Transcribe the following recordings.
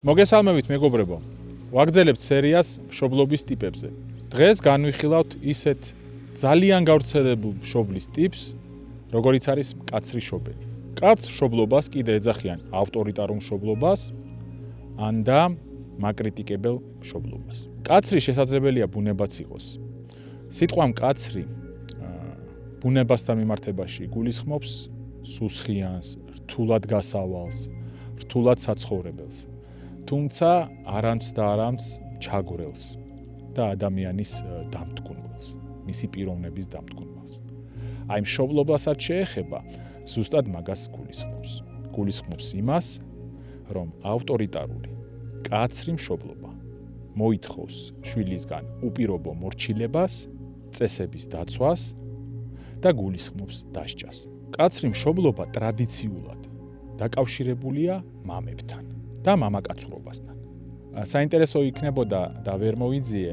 მოგესალმებით მეგობრებო. ვაგრძელებთ სერიას მშობლობის ტიპებზე. დღეს განვიხილავთ ისეთ ძალიან გავრცელებულ მშობლის ტიპს, როგორიც არის მკაცრი მშობელი. კაცს მშობლობას კიდე ეძახიან ავტორიტარულ მშობლობას, ან და მაკრიტიკებელ მშობლობას. კაცრი შესაძლებელია ბუნებაც იყოს. სიტყვა მკაცრი ბუნებასთან მიმართებაში გულისხმობს სუსხიანს, რთულად გასავალს, რთულად საცხოვრებელს. თუმცა არამც და არამც ჩაგვრელს და ადამიანის დამტკუნველს, მისი პიროვნების დამტკუნველს. აი მშობლობასაც შეეხება, ზუსტად მაგას გულისხმობს. გულისხმობს იმას, რომ ავტორიტარული, კაცრი მშობლობა მოითხოვს შვილისგან უპირობო მორჩილებას, წესების დაცვას და გულისხმობს დასჯას. კაცრი მშობლობა ტრადიციულად დაკავშირებულია მამებთან და მამაკაცურობასთან. საინტერესო იქნებოდა და ვერ მოვიძიე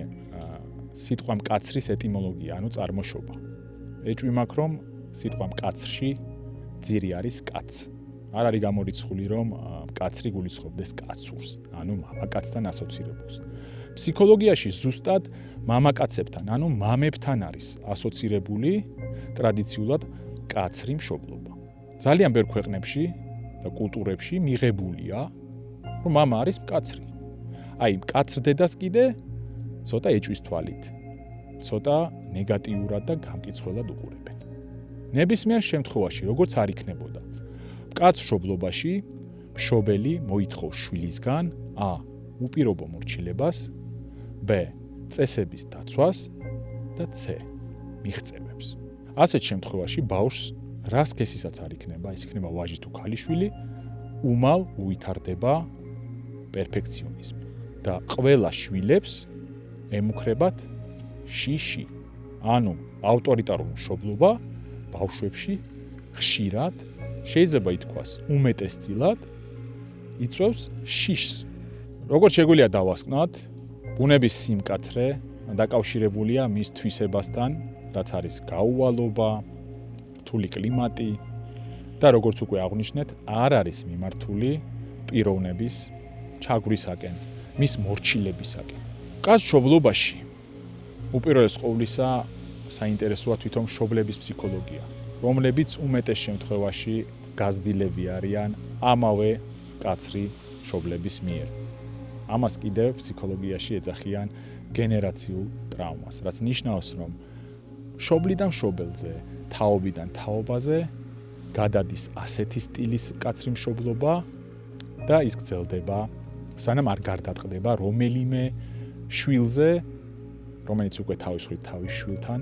სიტყვა მკაცრის ეტიმოლოგია, ანუ წარმოშობა. ეჭვი მაქვს, რომ სიტყვა მკაცრში ძირი არის კაც. არ არის გამორიცხული, რომ მკაცრი გულისხმობდეს კაცურს, ანუ მამაკაცთან ასოცირებულს. ფსიქოლოგიაში ზუსტად მამაკაცებთან, ანუ მამებთან არის ასოცირებული ტრადიციულად კაცრი მშობლობა. ძალიან ბევრ ქვეყნებში და კულტურებში მიღებულია, რომ მამა არის მკაცრი. აი, მკაცრ დედას კიდე ცოტა ეჭვის თვალით, ცოტა ნეგატიურად და გამკიცველად უყურებენ. ნებისმიერ შემთხვევაში, როგორც არ იქნებოდა, მკაცრ მშობლობაში მშობელი მოითხოვს შვილისგან ა. უპირობო მორჩილებას, ბ. წესების დაცვას და c. მიღწევებს. ასეთ შემთხვევაში ბავშვს რა სქესისაც არ იქნება, ის იქნება ვაჟი თუ ქალიშვილი, უმალ უვითარდება პერფექციონიზმი და ყველა შვილებს ემუქრებათ შიში. ანუ ავტორიტარული მშობლობა ბავშვებში ხშირად შეიძლება ითქვას უმეტესწილად იწვევს შიშს. როგორც შეგვიძლია დავასკვნათ, ბუნების სიმკაცრე დაკავშირებულია მის თვისებასთან, რაც არის გაუვალობა, რთული კლიმატი და როგორც უკვე აღვნიშნეთ, არ არის მიმართული პიროვნების ჩაგვრისაკენ, მის მორჩილებისაკენ. კაცს მშობლობაში უპირველეს ყოვლისა საინტერესოა თვითონ მშობლების ფსიქოლოგია, რომლებიც უმეტეს შემთხვევაში გაზრდილები არიან ამავე კაცრი მშობლების მიერ. ამას კიდევ ფსიქოლოგიაში ეძახიან გენერაციულ ტრავმას, რაც ნიშნავს, რომ მშობლიდან მშობელზე, თაობიდან თაობაზე გადადის ასეთი სტილის კაცრი მშობლობა და ის გრძელდება, სანამ არ გარდაწყდება რომელიმე შვილზე, რომელიც უკვე თავისუფლად თავის შვილთან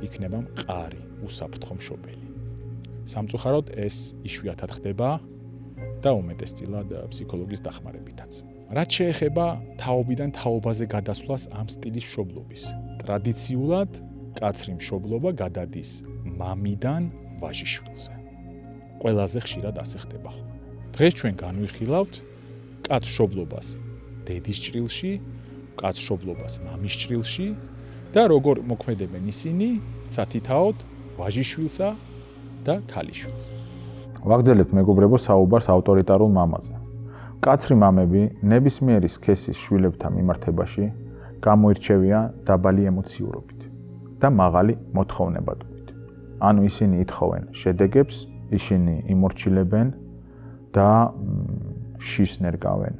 იქნება მყარი, უსაფრთხო მშობელი. სამწუხაროდ ეს იშვიათად ხდება და უმეტესწილად ფსიქოლოგის დახმარებითაც. რაც შეეხება თაობიდან თაობაზე გადასვლას ამ სტილის მშობლობის, ტრადიციულად კაცრი მშობლობა გადადის მამიდან ვაჟიშვილზე. ყველაზე ხშირად ასე ხდება ხოლმე. დღეს ჩვენ განვიხილავთ კაცს მშობლობას დედის ჭრილში, კაცს მშობლობას მამის ჭრილში და როგორ მოქმედებენ ისინი სათითაოდ ვაჟიშვილსა და ქალიშვილს. ვაგრძელებთ მეგობრებო საუბარს ავტორიტარულ მამაზე. კაცრი მამები ნებისმიერი სქესის შვილებთან მიმართებაში გამოირჩევიან დაბალი ემოციურობით და მაღალი მოთხოვნებადობით. ანუ ისინი ითხოვენ შედეგებს, ისინი იმორჩილებენ და შიშს ნერგავენ.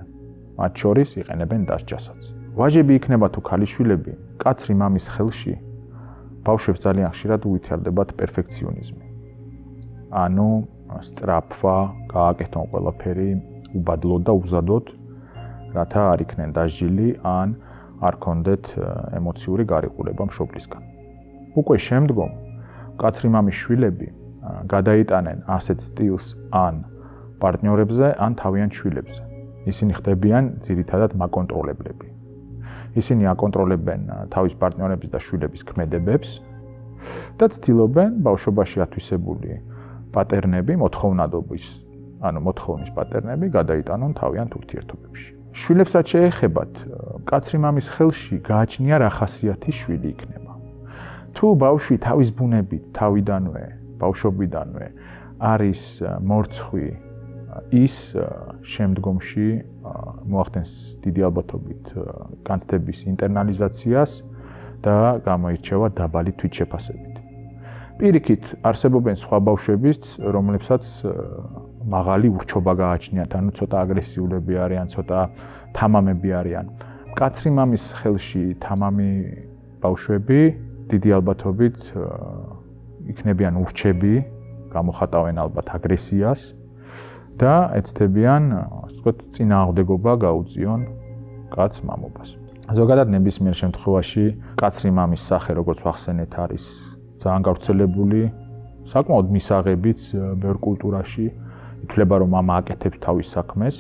მათ შორის იყენებენ დასჯასაც. ვაჟები იქნება თუ ქალიშვილები, კაცრი მამის ხელში ბავშვებს ძალიან ხშირად უვითარდებათ პერფექციონიზმი. ანუ სწრაფვა, გააკეთონ ყველაფერი უბადლოდ და უზადოდ, რათა არ იქნენ დასჯილი ან არ ქონდეთ ემოციური გარიყულება მშობლისგან. უკვე შემდგომ კაცრი მამის შვილები გადაიტანენ ასეთ სტილს ან პარტნიორებზე, ან თავიანთ შვილებზე. ისინი ხდებიან ძირითადად მაკონტროლებლები. ისინი აკონტროლებენ თავის პარტნიორების და შვილების ქმედებებს და ცდილობენ ბავშვობაში ათვისებული პატერნები, მოთხოვნის პატერნები გადაიტანონ თავიანთ ურთიერთობებში. შვილებსაც შეეხებათ, კაცრი მამის ხელში გააჩნია რა ხასიათის შვილი იქნება. თუ ბავშვი თავის ბუნებით, თავიდანვე, ბავშვობიდანვე არის მორცხვი, ის შემდგომში მოახდენს დიდი ალბათობით განცდების ინტერნალიზაციას და გამოირჩევა დაბალი თვითშეფასებით. პირიქით არსებობენ სხვა ბავშვებიც, რომლებსაც მაღალი ურჩობა გააჩნიათ, ანუ ცოტა აგრესიულები არიან, ცოტა თამამები არიან. მკაცრი მამის ხელში თამამი ბავშვები დიდი ალბათობით იქნებიან ურჩები, გამოხატავენ ალბათ აგრესიას და ეცდებიან, ასე ვთქვათ, წინააღმდეგობა გაუწიონ კაც მამობას. ზოგადად ნებისმიერ შემთხვევაში მკაცრი მამის სახე, როგორც ვახსენეთ, არის ძალიან გავრცელებული, საკმაოდ მისაღებიც ბევრ კულტურაში. ითვლება, რომ მამა აკეთებს თავის საქმეს.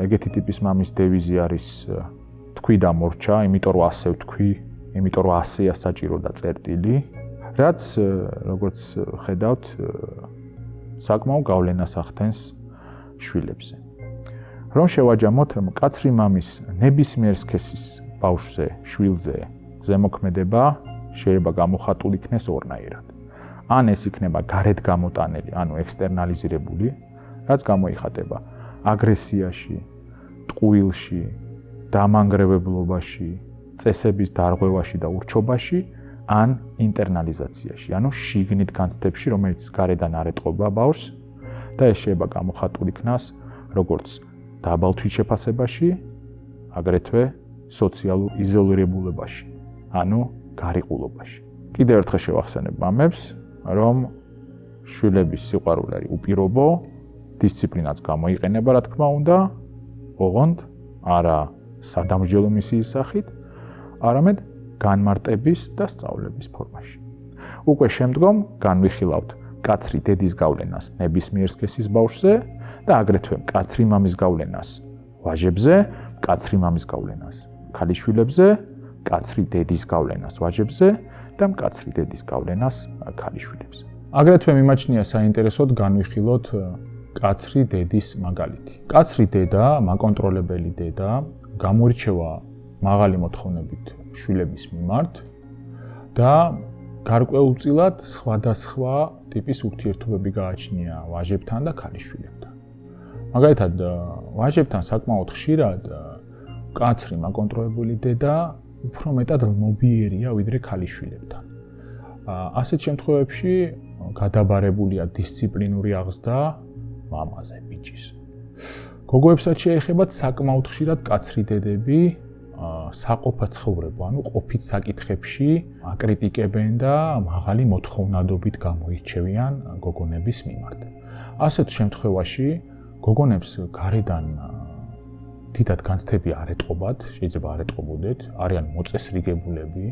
ეგეთი ტიპის მამის დევიზი არის თქვი და მორჩა, იმიტომ რომ ასე ვთქვი, იმიტომ რომ ასეა საჭირო და წერტილი, რაც როგორც ხედავთ, საკმაო გავლენას ახდენს შვილებზე. რომ შევაჯამოთ, მკაცრი მამის ნებისმიერ სქესის ბავშვზე, შვილზე ზემოქმედება შეიძლება გამოხატული იქნეს ორნაირად. ან ეს იქნება გარეთ გამოტანილი, ანუ ექსტერნალიზირებული, რაც გამოიხატება აგრესიაში, ტყუილში, დამანგრევებლობაში, წესების დარღვევაში და ურჩობაში, ან ინტერნალიზაციაში, ანუ შიგნით განცდებში, რომელიც გარედან არ ეტყობა ბავშვს და ეს შეიძლება გამოხატული იქნას როგორც დაბალ თვითშეფასებაში, აგრეთვე სოციალურ იზოლირებულებაში, ანუ გარიყულობაში. კიდევ ერთხელ შევახსენებ მამებს, რომ შვილების სიყვარული არის უპირობო, დისციპლინაც გამოიყენება, რა თქმა უნდა, ოღონდ არა სადამსჯელო მისიის სახით, არამედ განმარტების და სწავლების ფორმაში. უკვე შემდგომ განვიხილავთ მკაცრი დედის გავლენას ნებისმიერ სქესის ბავშვზე და აგრეთვე მკაცრი მამის გავლენას ვაჟებზე, მკაცრი მამის გავლენას ქალიშვილებზე, მკაცრი დედის გავლენას ვაჟებზე და მკაცრი დედის გავლენას ქალიშვილებზე. აგრეთვე მიმაჩნია საინტერესოდ განვიხილოთ მკაცრი დედის მაგალითი. მკაცრი დედა, მაკონტროლებელი დედა, გამოირჩევა მაღალი მოთხოვნებით შვილების მიმართ და გარკვეულწილად სხვადასხვა ტიპის ურთიერთობები გააჩნია ვაჟებთან და ქალიშვილებთან. მაგალითად, ვაჟებთან საკმაოდ ხშირად მკაცრი მაკონტროლებელი დედა უფრო მეტად ლმობიერია ვიდრე ქალიშვილებთან. ასეთ შემთხვევებში გადაბარებულია დისციპლინური აღზრდა მამაზე, ბიჭის. გოგოებსაც შეეხებათ საკმაოდ ხშირად მკაცრი დედები საყოფა ცხოვრება, ანუ ყოფით საკითხებში აკრიტიკებენ და მაღალი მოთხოვნადობით გამოირჩევიან გოგონების მიმართ. ასეთ შემთხვევაში გოგონებს გარედან თითად განცდები არ ეტყობათ, შეიძლება არ ეტყობოდეთ, არიან მოწესრიგებულები,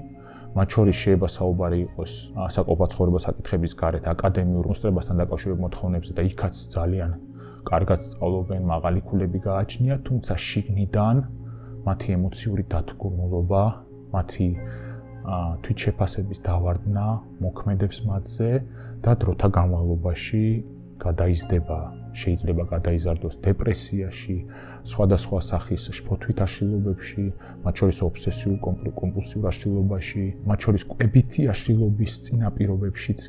მათ შორის შეიძლება საუბარი იყოს საყოფა ცხოვრება საკითხების გარეთ აკადემიურ მოსწრებასთან დაკავშირებულ მოთხოვნებზე და იქაც ძალიან კარგად სწავლობენ, მაღალი ქულები გააჩნიათ, თუმცა შიგნიდან მათი ემოციური დათგურმულობა, მათი თვითშეფასების დავარდნა მოქმედებს მათზე და დროთა განმავლობაში გადაიზრდება, შეიძლება გადაიზარდოს დეპრესიაში, სხვადასხვა სახის შფოთვით აშლილობებში, მათ შორის ობსესიურ კომპულსიურ აშლილობაში, მათ შორის კვებითი აშლილობის წინაპირობებშიც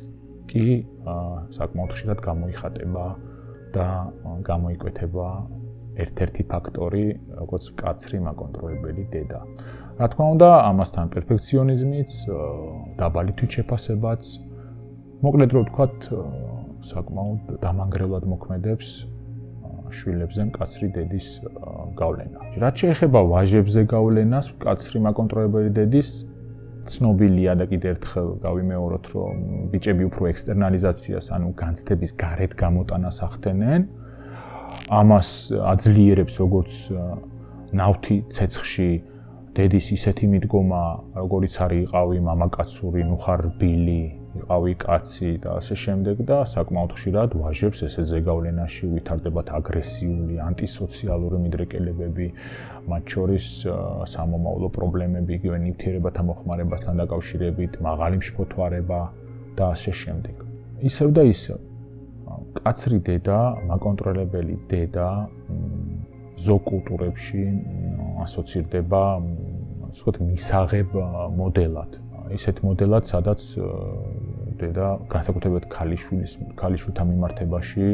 კი საკმაოდ ხშირად გამოიხატება და გამოიკვეთება ერთ-ერთი ფაქტორი, როგორც მკაცრი მაკონტროლებელი დედა. რა თქმა უნდა, ამასთან პერფექციონიზმიც, დაბალი თვითშეფასებაც, მოკლედ რომ ვთქვათ, საკმაოდ დამანგრევლად მოქმედებს შვილებზე მკაცრი დედის გავლენა. რაც შეეხება ვაჟებზე გავლენას, მკაცრი მაკონტროლებელი დედის ცნობილია და კიდევ ერთხელ გავიმეოროთ, რომ ბიჭები უფრო ექსტერნალიზაციას, ანუ განცდების გარეთ გამოტანას ახდენენ. ამას აძლიერებს როგორც ნავთი ცეცხლში დედის ისეთი მიდგომა, როგორიც არის იყავი მამაკაცური, ნუ ხარ რბილი, იყავი კაცი და ასე შემდეგ და საკმაოდ ხშირად ვაჟებს ესეც ზეგავლენაში ვითარდებათ აგრესიული, ანტისოციალური მიდრეკელებები, მათ შორის სამომავლო პრობლემები, იგივე ნივთიერებათა მოხმარებასთან დაკავშირებით, მაღალი მშფოთვარება და ასე შემდეგ. ისევ და ისევ მკაცრი დედა, მაკონტროლებელი დედა ზოგ კულტურებში ასოცირდება, ასე ვთქვათ, მისაღებ მოდელად. ისეთ მოდელად, სადაც დედა განსაკუთრებულად ქალიშვილთან მიმართებაში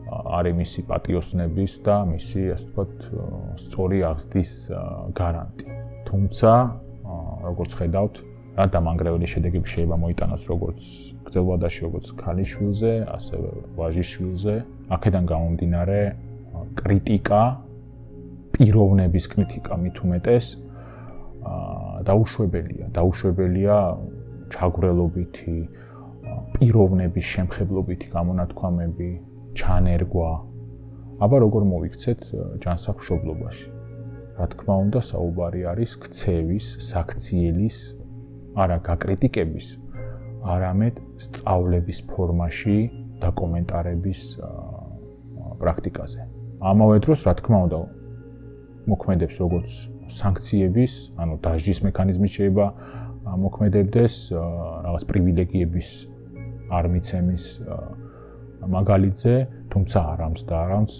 არის მისი პატიოსნების და მისი, ასე ვთქვათ, სწორი აღზრდის გარანტი. თუმცა, როგორც ხედავთ, რა დამანგრეველი შედეგები შეიძლება მოიტანოს როგორც გრძელვადაში, როგორც ქალიშვილზე, ასევე ვაჟიშვილზე. აქედან გამომდინარე, კრიტიკა, პიროვნების კრიტიკა მით უმეტეს დაუშვებელია ჩაგვრელობითი, პიროვნების შემხებლობითი გამონათქვამები, ჩანერგვა. აბა როგორ მოვიქცეთ ჯანსაღმშობლობაში? რა თქმა უნდა, საუბარი არის ქცევის, საქციელის, არა გაკრიტიკების, არამედ სწავლების ფორმაში და კომენტარების პრაქტიკაზე. ამავე დროს, რა თქმა უნდა, მოქმედებს როგორც სანქციების, ანუ დასჯის მექანიზმი შეიძლება მოქმედებდეს რაღაც პრივილეგიების არ მიცემის მაგალითზე, თუმცა არამც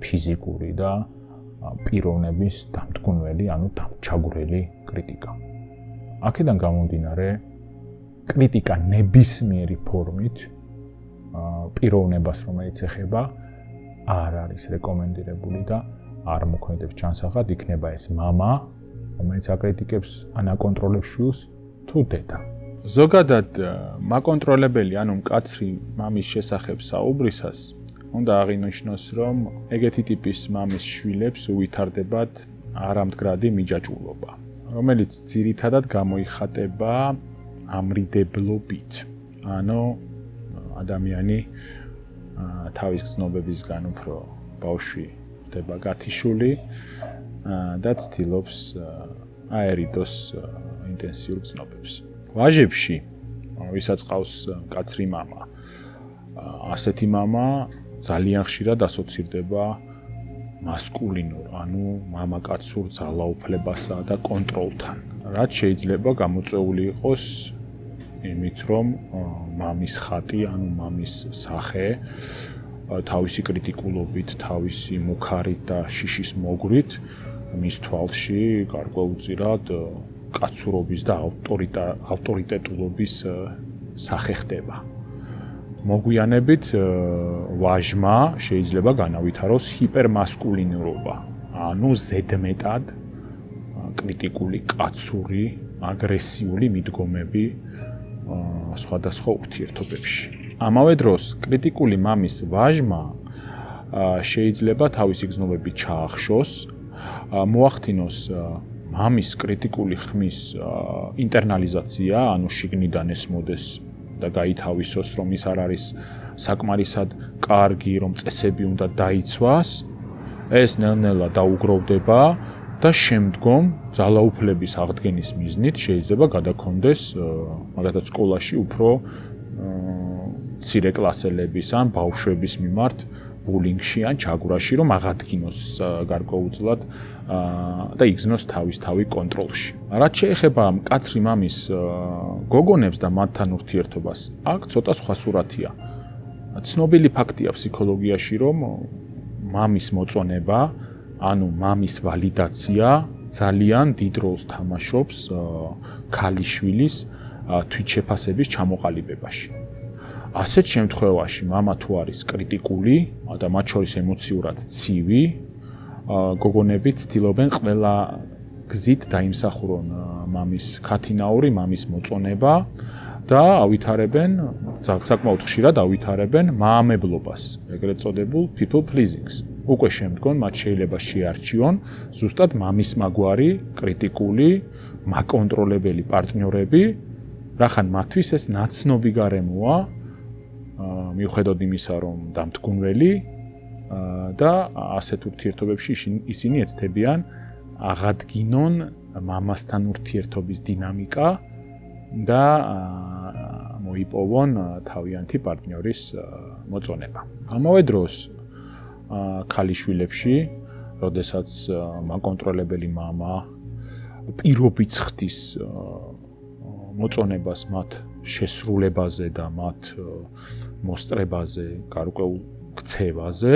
ფიზიკური და პიროვნების დამტკუნველი, ანუ ჩაგვრელი კრიტიკა. აქედან გამომდინარე, კრიტიკა ნებისმიერი ფორმით პიროვნებას, რომელიც ეხება, არ არის რეკომენდირებული და არ მოქმედებს ჯანსაღად, იქნება ეს მამა, რომელიც აკრიტიკებს ან აკონტროლებს შვილს, თუ დედა. ზოგადად მაკონტროლებელი, ანუ მკაცრი მამის შესახებ საუბრისას, უნდა აღინიშნოს, რომ ეგეთი ტიპის მამის შვილებს უვითარდებათ არამდგრადი მიჯაჭვულობა, რომელიც ძირითადად გამოიხატება ამრიდებლობით. ანუ ადამიანი თავის გრძნობებისგან უფრო ბავშვი ხდება გათიშული და ცდილობს აერიდოს ინტენსიურ გრძნობებს. ვაჟებში, ვისაც ყავს კაცრი მამა, ასეთი მამა ძალიან ხშირად ასოცირდება მასკულინურ, ანუ მამაკაცურ ძალაუფლებასა და კონტროლთან, რაც შეიძლება გამოწვეული იყოს იმით, რომ მამის ხატი, ანუ მამის სახე თავისი კრიტიკულობით, თავისი მუქარით და შიშის მოგვრით მის თვალში გარკვეულწილად კაცურობის და ავტორიტეტულობის სახე ხდება. მოგვიანებით ვაჟმა შეიძლება განავითაროს ჰიპერმასკულინურობა, ანუ ზედმეტად კრიტიკული, კაცური, აგრესიული მიდგომები სხვადასხვა ურთიერთობებში. ამავე დროს კრიტიკული მამის ვაჟმა შეიძლება თავისი გრძნობები ჩაახშოს, მოახდინოს მამის კრიტიკული ხმის ინტერნალიზაცია, ანუ შიგნიდან ესმოდეს და გაითავისოს, რომ ის არ არის საკმარისად კარგი, რომ წესები უნდა დაიცვას, ეს ნელ-ნელა დაუგროვდება და შემდგომ ძალაუფლების აღდგენის მიზნით შეიძლება გადაქონდეს მაგალითად სკოლაში უფრო მცირე კლასელების ან ბავშვების მიმართ ბულინგში ან ჩაგვრაში, რომ აღადგინოს გარკვეულწილად და იგზნოს თავის-თავი კონტროლში. რაც შეეხება მკაცრი მამის გოგონებს და მათთან ურთიერთობას, აქ ცოტა სხვა სურათია. ცნობილი ფაქტია ფსიქოლოგიაში, რომ მამის მოწონება, ანუ მამის ვალიდაცია ძალიან დიდ როლს თამაშობს ქალიშვილის თვითშეფასების ჩამოყალიბებაში. ასეთ შემთხვევაში მამა თუ არის კრიტიკული და მათ შორის ემოციურად ცივი, გოგონები ცდილობენ ყველა გზით დაიმსახურონ მამის ქათინაური, მამის მოწონება და ავითარებენ, საკმაოდ ხშირად ავითარებენ მაამებლობას, ეგრეთ წოდებულ people pleasings. უკვე შემდგომ მათ შეიძლება შეარჩიონ ზუსტად მამის მაგვარი, კრიტიკული, მაკონტროლებელი პარტნიორები, რახან მათთვის ეს ნაცნობი გარემოა, მიუხედავად იმისა, რომ დამტკუნველი და ასეთ ურთიერთობებში ისინი ეცდებიან აღადგინონ მამასთან ურთიერთობის დინამიკა და მოიპოვონ თავიანთი პარტნიორის მოწონება. ამავე დროს ქალიშვილებში, როდესაც მაკონტროლებელი მამა პირობით ხდის მოწონებას მათ შესრულებაზე და მათ მოსწრებაზე, გარკვეულ ქცევაზე,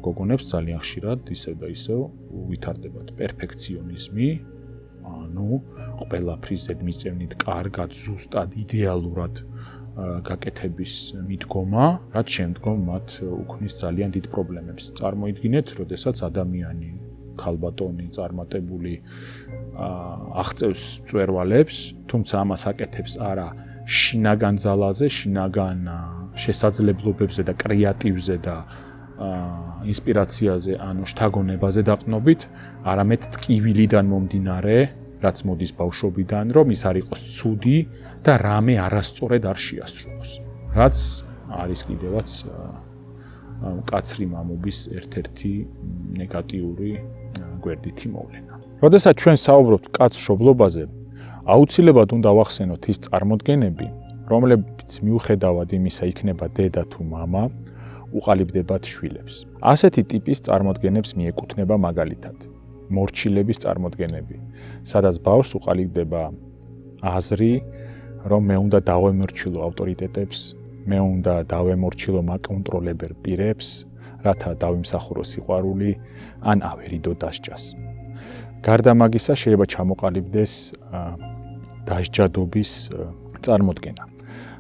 გოგონებს ძალიან ხშირად ისევ და ისევ ვითარდებათ პერფექციონიზმი, ანუ ყველაფრის ზედმიწევნით კარგად, ზუსტად, იდეალურად გაკეთების მიდგომა, რაც შემდგომ მათ უქმნის ძალიან დიდ პრობლემებს. წარმოიდგინეთ, როდესაც ადამიანი ქალბატონი წარმატებული აღწევს მწვერვალებს, თუმცა ამას აკეთებს არა შინაგან ძალაზე, შინაგან შესაძლებლობებზე და კრეატივზე და ინსპირაციაზე, ანუ შთაგონებაზე დაყრდნობით, არამედ ტკივილიდან მომდინარე, რაც მოდის ბავშვობიდან, რომ ის არ იყოს ცუდი და რამე არასწორად არ შეასრულოს. რაც არის კიდევაც მკაცრი მამობის ერთ-ერთი ნეგატიური გვერდითი მოვლენა. როდესაც ჩვენ საუბრობთ კაც-მშობლობაზე, აუცილებლად უნდა ვახსენოთ ის წარმოდგენები, რომლებიც მიუხედავად იმისა იქნება დედა თუ მამა, უყალიბდებათ შვილებს. ასეთი ტიპის წარმოდგენებს მიეკუთვნება მაგალითად მორჩილების წარმოდგენები, სადაც ბავშვს უყალიბდება აზრი, რომ მე უნდა დავემორჩილო ავტორიტეტებს, მე უნდა დავემორჩილო მაკონტროლებელ პირებს, რათა დავიმსახურო სიყვარული, ან ავერიდო დასჯას. გარდა მაგისა, შეიძლება ჩამოყალიბდეს დასჯადობის წარმოდგენა.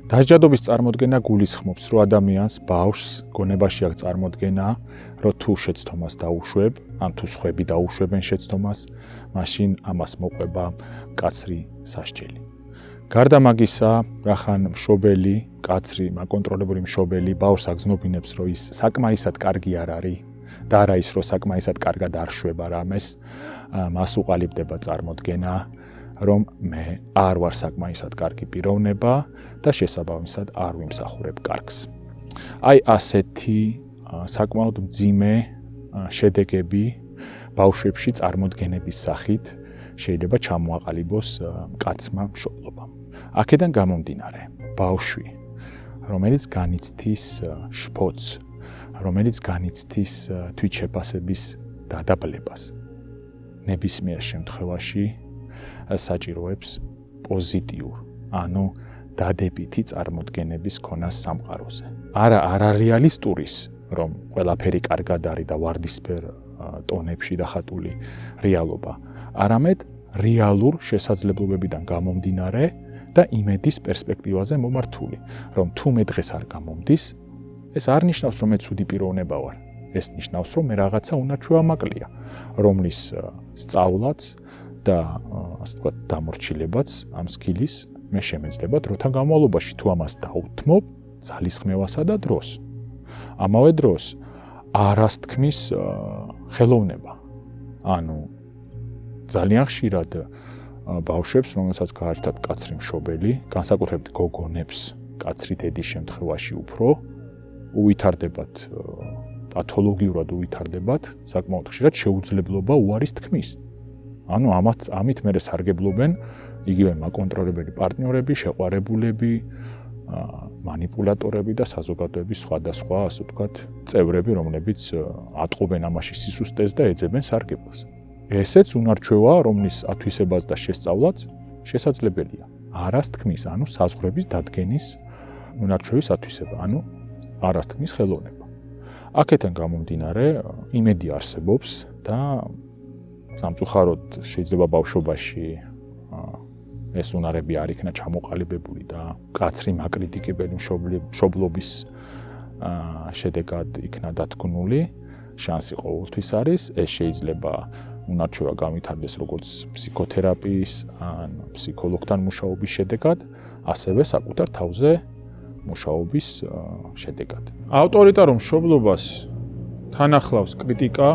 დასჯადობის წარმოდგენა გულისხმობს, რომ ადამიანს ბავშვს გონებაში აქვს წარმოდგენა, რომ თუ შეცდომას დაუშვებ, ან თუ სხვები დაუშვებენ შეცდომას, მაშინ ამას მოყვება მკაცრი სასჯელი. გარდა მაგისა, რახან მშობელი, მკაცრი, მაკონტროლებული მშობელი ბავშვს აგზნობინებს, რომ ის საკმაისად კარგი არ არის და არა ის, რომ საკმაისად კარგად არ შვება რამეს, მას უყალიბდება წარმოდგენა, რომ მე არ ვარ საკმაისად კარგი პიროვნება და შესაბამისად არ ვიმსახურებ კარგს. აი ასეთი საკმაოდ მძიმე შედეგები ბავშვებში წარმოდგენების სახით შეიძლება ჩამოაყალიბოს მკაცმა მშობლობამ. აქედან გამომდინარე, ბავშვი, რომელიც განიცდის შფოთს, რომელიც განიცდის თვითშეფასების დადაბლებას, ნებისმიერ შემთხვევაში საჭიროებს პოზიტიურ, ანუ დადებითი წარმოდგენების ქონას სამყაროზე. არა არარეალისტურის, რომ ყველაფერი კარგად არის და ვარდისფერ ტონებში დახატული რეალობა, არამედ რეალურ შესაძლებლობებიდან გამომდინარე და იმედის პერსპექტივაზე მომართული, რომ თუ მე დღეს არ გამომდის, ეს არ ნიშნავს, რომ მე ცუდი პიროვნება ვარ. ეს ნიშნავს, რომ მე რაღაცა უნაჩვევა მაკლია, რომლის სწავლაც და ასე ვთქვათ, დამორჩილებაც ამ სკილის მე შემეძლება დროთა განმავლობაში თუ ამას დაუთმობ ძალისხმევასა და დროს. ამავე დროს არასთქმის ხელოვნება. ანუ ძალიან ხშირად ბავშვებს, რომელსაც გააჩნდათ მკაცრი მშობელი, განსაკუთრებით გოგონებს, მკაცრი დედის შემთხვევაში უფრო უვითარდებათ, პათოლოგიურად უვითარდებათ, საკმაოდ ხშირად შეუძლებლობა უარის თქმის. ანუ ამით მერე სარგებლობენ იგივე მაკონტროლებელი პარტნიორები, შეყვარებულები, მანიპულატორები და საზოგადოების სხვადასხვა, ასე ვთქვათ, წევრები, რომლებიც ატყობენ ამაში სისუსტეს და ეძებენ სარგებლობას. ესეც უნარჩვევაა, რომლის ათვისებაც და შესწავლაც შესაძლებელია. არასთქმის, ანუ საზღვრების დადგენის უნარჩვევის ათვისება, ანუ არასთქმის ხელოვნება. აქედან გამომდინარე, იმედი არსებობს და სამწუხაროდ შეიძლება ბავშვობაში ეს უნარები არ იქნა ჩამოყალიბებული და მკაცრი მაკრიტიკებელი მშობლობის შედეგად იქნა დათქმული, შანსი ყოველთვის არის, ეს შეიძლება უნარჩვევა განვითარდეს როგორც ფსიქოთერაპიის ან ფსიქოლოგთან მუშაობის შედეგად, ასევე საკუთარ თავზე მუშაობის შედეგად. ავტორიტარულ მშობლობას თან ახლავს კრიტიკა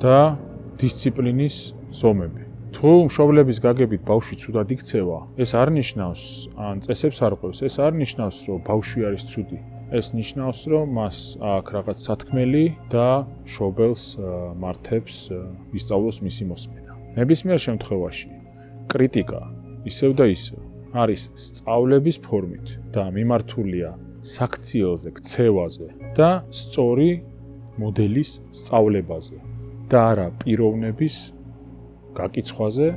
და დისციპლინის ზომები. თუ მშობლების გაგებით ბავშვი ცუდად იქცევა, ეს არ ნიშნავს, ან წესებს არ ყვევს, ეს არ ნიშნავს, რომ ბავშვი არის ცუდი. ეს ნიშნავს, რომ მას აქვს რაღაც სათქმელი და მშობელს მართებს ისწავლოს მისი მოსმენა. ნებისმიერ შემთხვევაში კრიტიკა ისევ და ისევ არის სწავლების ფორმით და მიმართულია საქციელზე, ქცევაზე და სწორი მოდელის სწავლებაზე და არა პიროვნების გაკიცხვაზე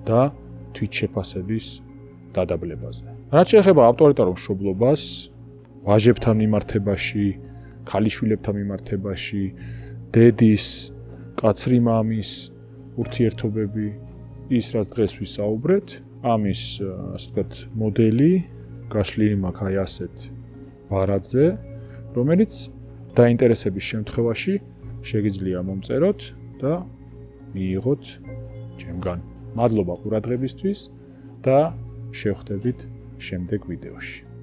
და თვითშეფასების დადაბლებაზე. რაც შეეხება ავტორიტარულ მშობლობას, ვაჟებთან მიმართებაში, ქალიშვილებთან მიმართებაში, დედის, კაცრი მამის ურთიერთობები, ის რაც დღეს ვისაუბრეთ, ამის, ასე ვთქვათ, მოდელი გაშლილი მაქვს აი ასეთ ბარათზე, რომელიც დაინტერესების შემთხვევაში შეგიძლია მომწეროთ და მიიღოთ ჩემგან. მადლობა ყურადღებისთვის და შევხვდებით შემდეგ ვიდეოში.